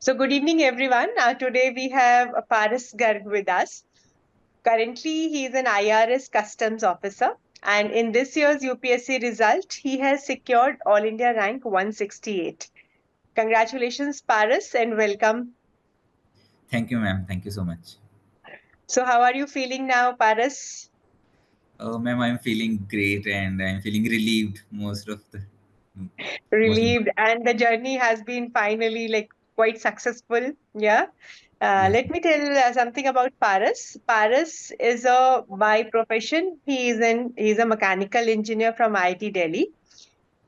So good evening, everyone. Today we have Paras Garg with us. Currently, he is an IRS customs officer, and in this year's UPSC result, he has secured All India rank 168. Congratulations, Paras, and welcome. Thank you, ma'am. Thank you so much. So, how are you feeling now, Paras? Ma'am, I'm feeling great and I'm feeling relieved most of Relieved, and the journey has been finally quite successful. Yeah. yes. Let me tell something about Paras. Paras is a by profession. He's a mechanical engineer from IIT Delhi,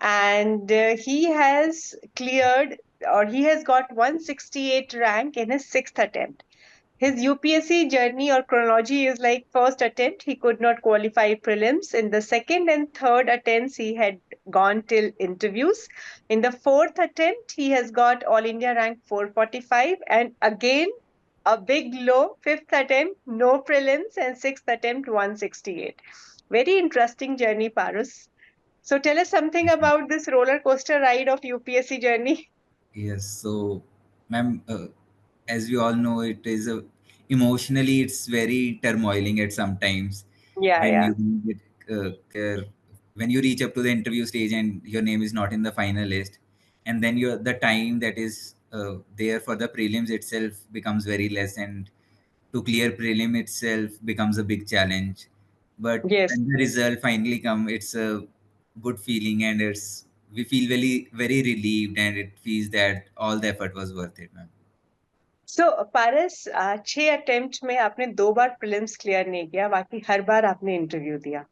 and he has cleared or he has got 168 rank in his sixth attempt. His UPSC journey or chronology is like first attempt, he could not qualify prelims. In the second and third attempts, he had gone till interviews. In the fourth attempt, he has got All India rank 445. And again, a big low, fifth attempt, no prelims, and sixth attempt, 168. Very interesting journey, Parus. So tell us something about this roller coaster ride of UPSC journey. Yes. So, ma'am, as we all know, emotionally it's very turmoiling at sometimes Yeah, when yeah. you get when you reach up to the interview stage and your name is not in the final list, and then the time that is there for the prelims itself becomes very less, and to clear prelim itself becomes a big challenge. But Yes. when the result finally come, it's a good feeling, and we feel very relieved, and it feels that all the effort was worth it, ma'am. So Paras 6 attempt में आपने 2 बार prelims clear नहीं किया, बाकी हर बार आपने interview दिया.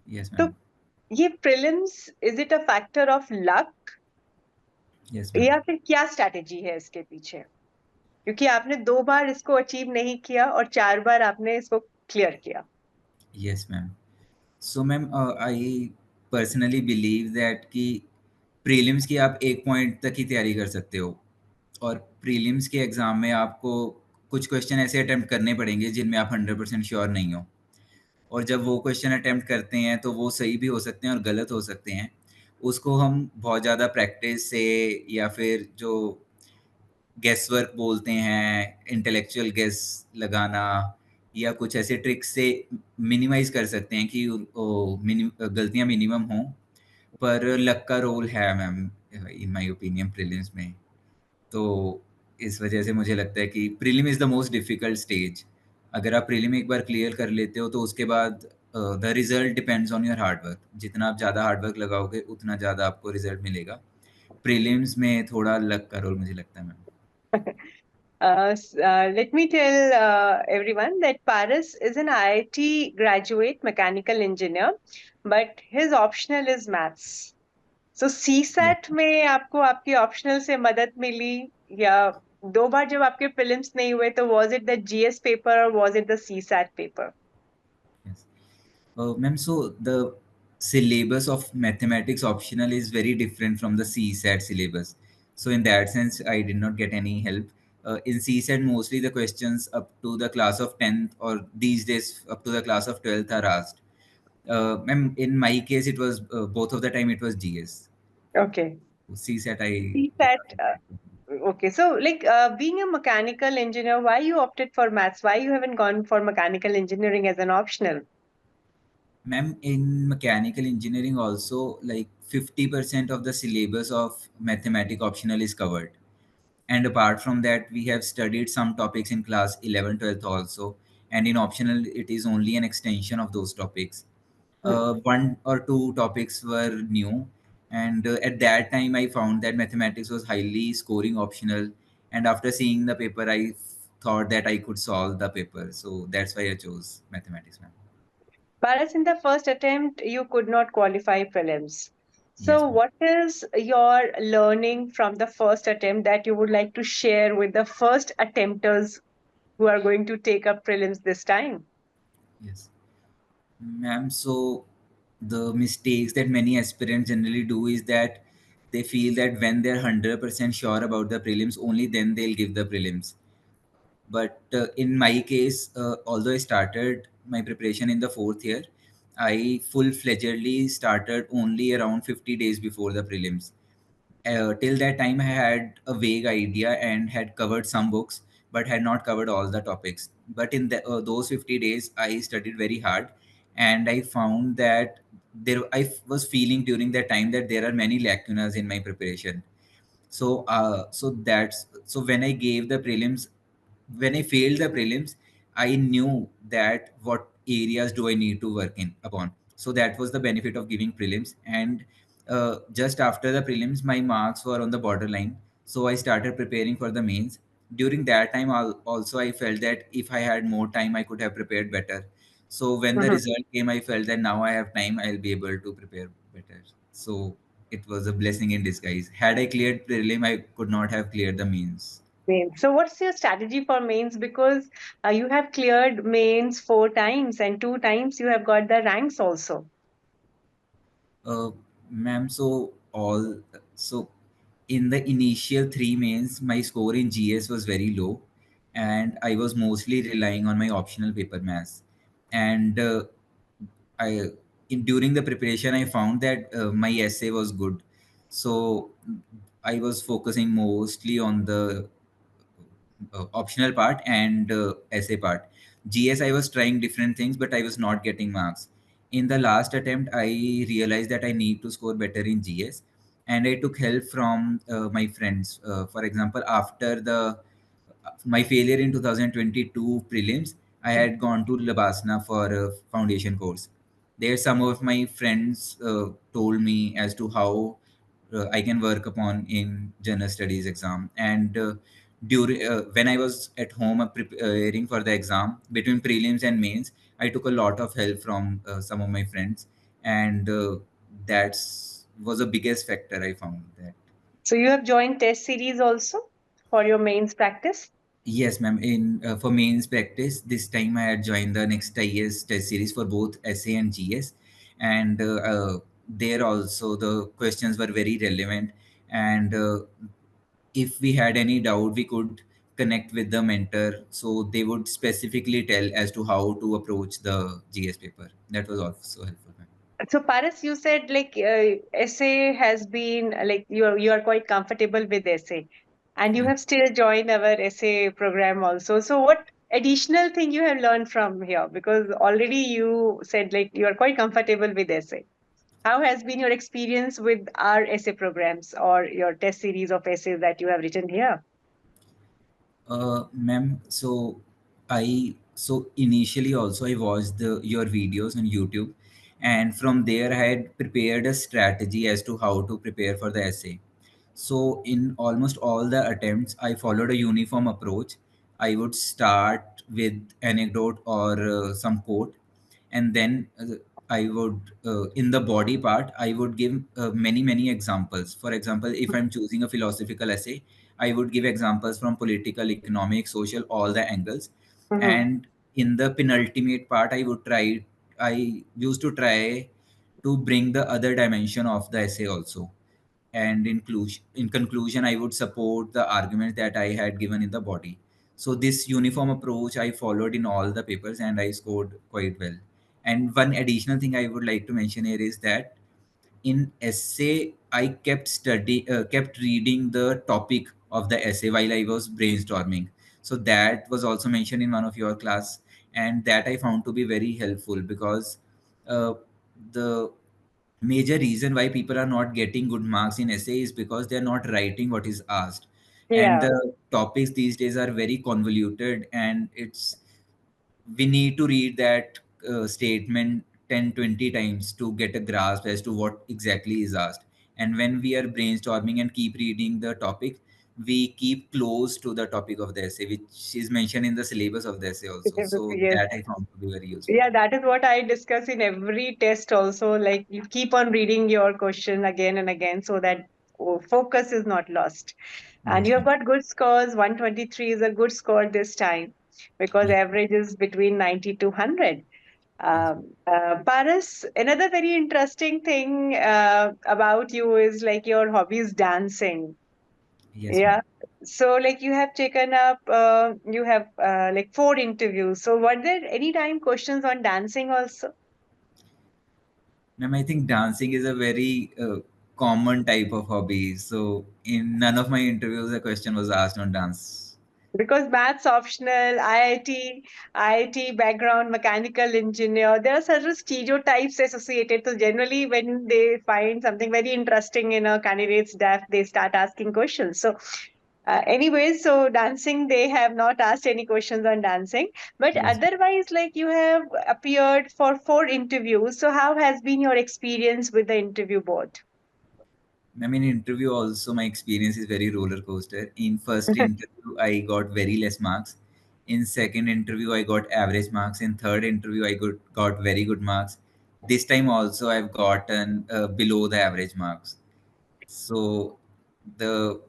Yes, तो ma'am. ये prelims is it a factor of luck Yes, ma'am. या फिर क्या स्ट्रैटेजी है इसके पीछे? क्योंकि आपने 2 बार इसको अचीव नहीं किया और 4 बार आपने इसको क्लियर किया. Yes, ma'am. So, ma'am, I personally believe that कि prelims की आप एक पॉइंट तक ही तैयारी कर सकते हो, और प्रीलिम्स के एग्ज़ाम में आपको कुछ क्वेश्चन ऐसे अटेम्प्ट करने पड़ेंगे जिनमें आप 100% श्योर नहीं हो. और जब वो क्वेश्चन अटेम्प्ट करते हैं तो वो सही भी हो सकते हैं और गलत हो सकते हैं. उसको हम बहुत ज़्यादा प्रैक्टिस से, या फिर जो गेस वर्क बोलते हैं, इंटेलेक्चुअल गेस लगाना, या कुछ ऐसे ट्रिक्स से मिनिमाइज कर सकते हैं कि गलतियां मिनिमम हों. पर लक का रोल है, ma'am, in my opinion prelims में. तो इस वजह से मुझे लगता है कि prelim is the most difficult stage. अगर आप प्रीलिम एक बार क्लियर कर लेते हो तो उसके बाद the result depends on your hard work. जितना आप ज़्यादा हार्ड वर्क लगाओगे उतना ज़्यादा आपको रिज़ल्ट मिलेगा. प्रीलिम्स में थोड़ा लक का रोल मुझे लगता है, ma'am. Let me tell everyone that Paras is an IIT graduate mechanical engineer, but his optional is maths. So Yes. CSAT में आपको आपकी ऑप्शनल से मदद मिली, या 2 बार जब आपके प्रीलिम्स नहीं हुए तो was it the GS paper और was it the CSAT paper? Yes. Ma'am, so the syllabus of mathematics optional is very different from the CSAT syllabus. So in that sense, I did not get any help. In CSAT, mostly the questions up to the class of 10th, or these days up to the class of 12th, are asked. Ma'am, in my case, it was both of the time it was GS. Okay. CSAT, I did CSAT. not get. Okay. So being a mechanical engineer, why you opted for maths? Why you haven't gone for mechanical engineering as an optional? Ma'am, in mechanical engineering also, like 50% of the syllabus of mathematic optional is covered. And apart from that, we have studied some topics in class 11, 12 also. And in optional, it is only an extension of those topics. One or two topics were new. And at that time, I found that mathematics was highly scoring optional. And after seeing the paper, I thought that I could solve the paper. So that's why I chose mathematics, ma'am. Whereas in the first attempt, you could not qualify prelims. Yes, So, ma'am. what is your learning from the first attempt that you would like to share with the first attempters who are going to take up prelims this time? Yes. Ma'am, so the mistakes that many aspirants generally do is that they feel that when they're 100% sure about the prelims, only then they'll give the prelims. But in my case, although I started my preparation in the fourth year, I full-fledgedly started only around 50 days before the prelims. till that time I had a vague idea and had covered some books but had not covered all the topics. But in those 50 days I studied very hard, and I found that was feeling during that time that there are many lacunas in my preparation. So when I gave the prelims, when I failed the prelims, I knew that what areas do I need to work in upon. So that was the benefit of giving prelims. And just after the prelims, my marks were on the borderline. So I started preparing for the mains. During that time, also I felt that if I had more time, I could have prepared better. So when the Mhm. result came, I felt that now I have time, I'll be able to prepare better. So it was a blessing in disguise. Had I cleared prelim, I could not have cleared the mains. Mains. So, what's your strategy for mains? Because you have cleared mains 4 times, and 2 times you have got the ranks also. Uh, Ma'am, so in the initial three mains, my score in GS was very low, and I was mostly relying on my optional paper maths. And I during the preparation, I found that my essay was good, so I was focusing mostly on the optional part and essay part. GS, I was trying different things, but I was not getting marks. In the last attempt, I realized that I need to score better in GS, and I took help from my friends. For example, after the my failure in 2022 prelims, I had gone to Labasna for a foundation course. There, some of my friends told me as to how I can work upon in general studies exam. And during when I was at home preparing for the exam between prelims and mains, I took a lot of help from some of my friends, and that's was the biggest factor I found that. So, you have joined test series also for your mains practice. Yes, ma'am. In for mains practice, this time I had joined the Next IAS test series for both SA and GS, and there also the questions were very relevant. And if we had any doubt, we could connect with the mentor, so they would specifically tell as to how to approach the GS paper. That was also helpful, ma'am. So, Paras, you said like essay has been like you are quite comfortable with essay, and you Yeah. have still joined our essay program also. So, what additional thing you have learned from here? Because already you said like you are quite comfortable with essay. How has been your experience with our essay programs or your test series of essays that you have written here? Ma'am, so initially also I watched your videos on YouTube, and from there I had prepared a strategy as to how to prepare for the essay. So in almost all the attempts, I followed a uniform approach. I would start with anecdote or some quote, and then I would in the body part I would give many examples. For example, if I'm choosing a philosophical essay, I would give examples from political, economic, social, all the angles. Mm-hmm. And in the penultimate part, I used to try to bring the other dimension of the essay also. And in conclusion, I would support the arguments that I had given in the body. So this uniform approach I followed in all the papers, and I scored quite well. And one additional thing I would like to mention here is that in essay I kept reading the topic of the essay while I was brainstorming. So that was also mentioned in one of your class, and that I found to be very helpful, because uh, the major reason why people are not getting good marks in essay is because they are not writing what is asked. And Yeah, the topics these days are very convoluted, and we need to read that statement 10-20 times to get a grasp as to what exactly is asked. And when we are brainstorming and keep reading the topic, we keep close to the topic of the essay, which is mentioned in the syllabus of the essay also. So yes. that I found to be very useful. Yeah, that is what I discuss in every test also. Like you keep on reading your question again and again so that focus is not lost. And Yes, you have ma'am. got good scores. 123 is a good score this time because Yes, average is between 90 to 100. yes, Paris, another very interesting thing about you is like your hobby is dancing. yes, ma'am. Yeah. So, like, you have taken up, you have like 4 interviews. So, were there any time questions on dancing also? Ma'am, I think dancing is a very common type of hobby. So in none of my interviews, a question was asked on dance. Because maths optional, IIT background, mechanical engineer, there are certain stereotypes associated. So generally, when they find something very interesting in a candidate's DAF, they start asking questions. So anyways, so dancing, they have not asked any questions on dancing. But Yes. otherwise, like you have appeared for 4 interviews. So how has been your experience with the interview board? I mean, interview also, my experience is very roller coaster. In first interview, I got very less marks. In second interview, I got average marks. In third interview, got very good marks. This time also, I've gotten below the average marks. So the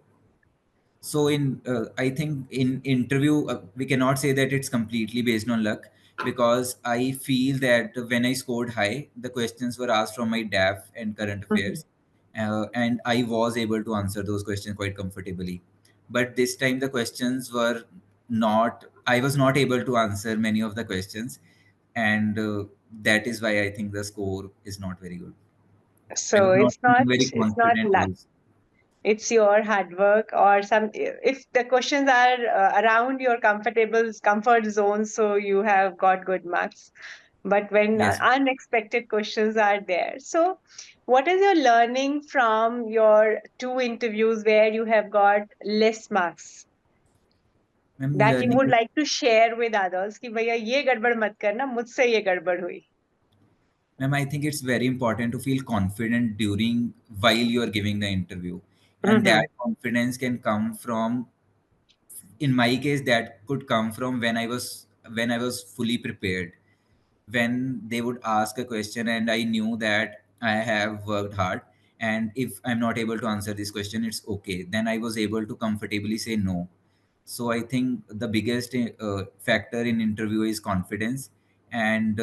so in I think in interview we cannot say that it's completely based on luck, because I feel that when I scored high, the questions were asked from my DAF and current Mhm. affairs, and I was able to answer those questions quite comfortably. But this time the questions were not. I was not able to answer many of the questions, and that is why I think the score is not very good. I was So not it's feeling not very it's not confident luck. also. It's your hard work or some, if the questions are around your comfort zone, so you have got good marks. But when Yes. unexpected questions are there, so what is your learning from your 2 interviews where you have got less marks I'm that you would learning. like to share with others कि भैया ये गड़बड़ मत करना, मुझसे ये गड़बड़ हुई. Ma'am, I think it's very important to feel confident during while you are giving the interview, and that Mhm. confidence can come from, in my case, that could come from when I was fully prepared. When they would ask a question and I knew that I have worked hard, and if I'm not able to answer this question, it's okay. Then I was able to comfortably say no. So I think the biggest factor in interview is confidence, and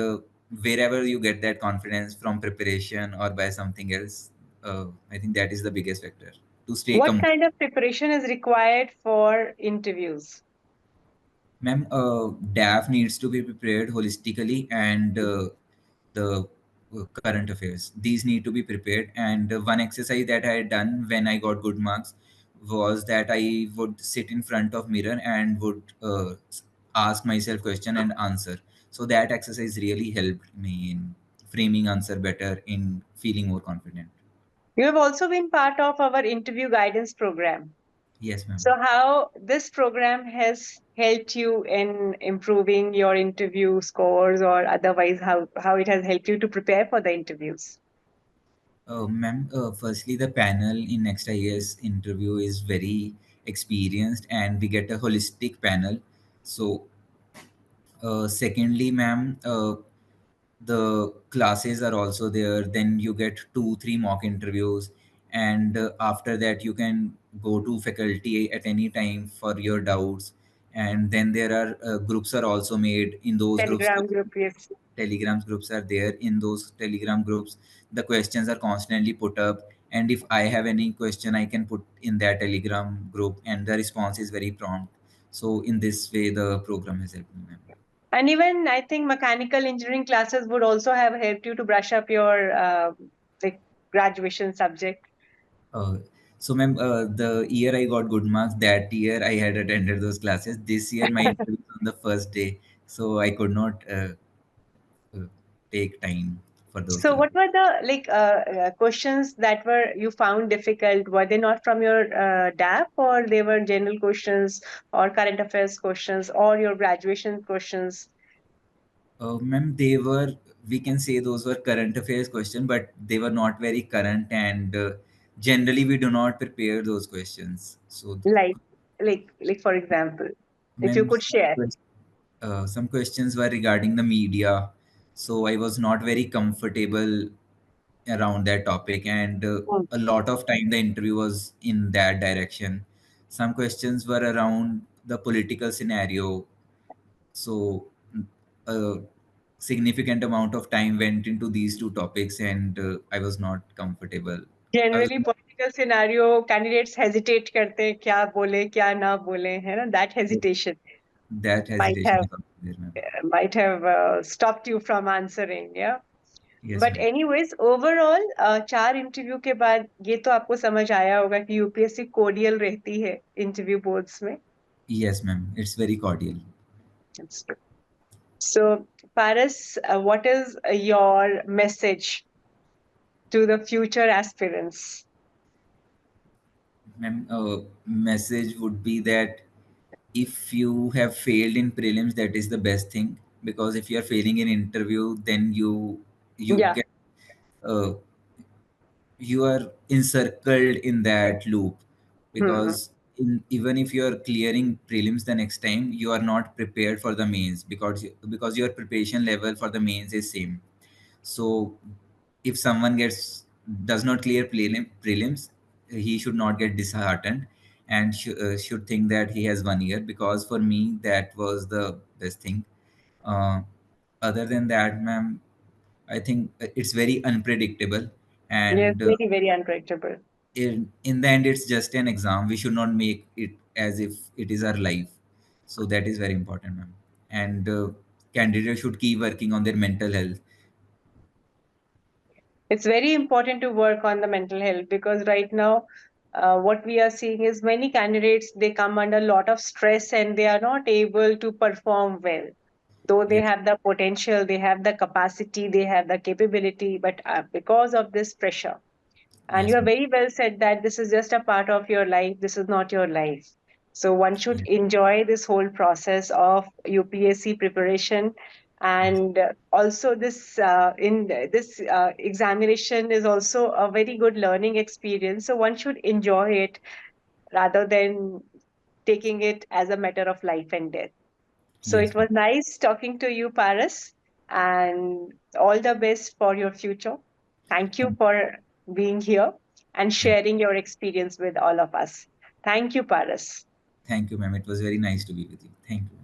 wherever you get that confidence from preparation or by something else, I think that is the biggest factor to stay What kind of preparation is required for interviews? Ma'am, DAF needs to be prepared holistically, and the current affairs. These need to be prepared. And one exercise that I had done when I got good marks was that I would sit in front of mirror and would ask myself question and answer. So that exercise really helped me in framing answer better, in feeling more confident. You have also been part of our interview guidance program. Yes, ma'am. So, how this program has helped you in improving your interview scores, or otherwise, how it has helped you to prepare for the interviews? Ma'am, firstly, the panel in Next IAS interview is very experienced, and we get a holistic panel. So, secondly, ma'am, the classes are also there. Then you get 2 3 mock interviews, and after that you can go to faculty at any time for your doubts. And then there are groups are also made. In those groups, Telegram group, yes. telegrams groups are there. In those telegram groups, the questions are constantly put up, and if I have any question, I can put in that telegram group, and the response is very prompt. So in this way the program has helped me, ma'am. And even I think mechanical engineering classes would also have helped you to brush up your like graduation subject. Uh, so, ma'am, the year I got good marks, that year I had attended those classes. This year, my interview was on the first day, so I could not uh, take time for those So, what classes. were the questions that were you found difficult? Were they not from your DAP, or they were general questions, or current affairs questions, or your graduation questions? Ma'am, they were, we can say those were current affairs question, but they were not very current, and generally we do not prepare those questions. So, Like, for example, if you ma'am, could share. some questions were regarding the media, so I was not very comfortable around that topic, and Hmm. a lot of time the interview was in that direction. Some questions were around the political scenario, so a significant amount of time went into these two topics, and I was not comfortable. I was Generally, not, political scenario, candidates hesitate करते हैं क्या बोले क्या ना बोले, है ना? That hesitation that might hesitation have is also there, ma'am. stopped you from answering. Yeah. Yes, but ma'am. Anyways overall 4 interview के बाद ये तो आपको समझ आया होगा कि यूपीएससी कोडियल रहती है इंटरव्यू बोर्ड्स में. Yes, ma'am. It's very cordial. So, Paras, what is your message to the future aspirants? Ma'am, message would be that if you have failed in prelims, that is the best thing, because if you are failing in interview, then you Yeah. get uh, you are encircled in that loop, Hmm. because even if you are clearing prelims the next time, you are not prepared for the mains, because your preparation level for the mains is same. So if someone does not clear prelims, he should not get disheartened and should think that he has 1 year, because for me that was the best thing. uh, Other than that, ma'am, I think it's very unpredictable, Yes, and very, very unpredictable. in the end it's just an exam. We should not make it as if it is our life. So that is very important, ma'am. And candidates should keep working on their mental health. It's very important to work on the mental health because right now, what we are seeing is many candidates, they come under a lot of stress and they are not able to perform well. Though they Yes, have the potential, they have the capacity, they have the capability, but because of this pressure. And you yes, have ma'am. very well said that this is just a part of your life. This is not your life. So one should Yes, enjoy this whole process of UPSC preparation. yes, And also this examination is also a very good learning experience. So one should enjoy it rather than taking it as a matter of life and death. So yes, it ma'am. was nice talking to you, Paras, and all the best for your future. Thank you Thank, for being here and thank, sharing your experience with all of us. Thank you, Paras. thank you, ma'am. It was very nice to be with you. Thank you.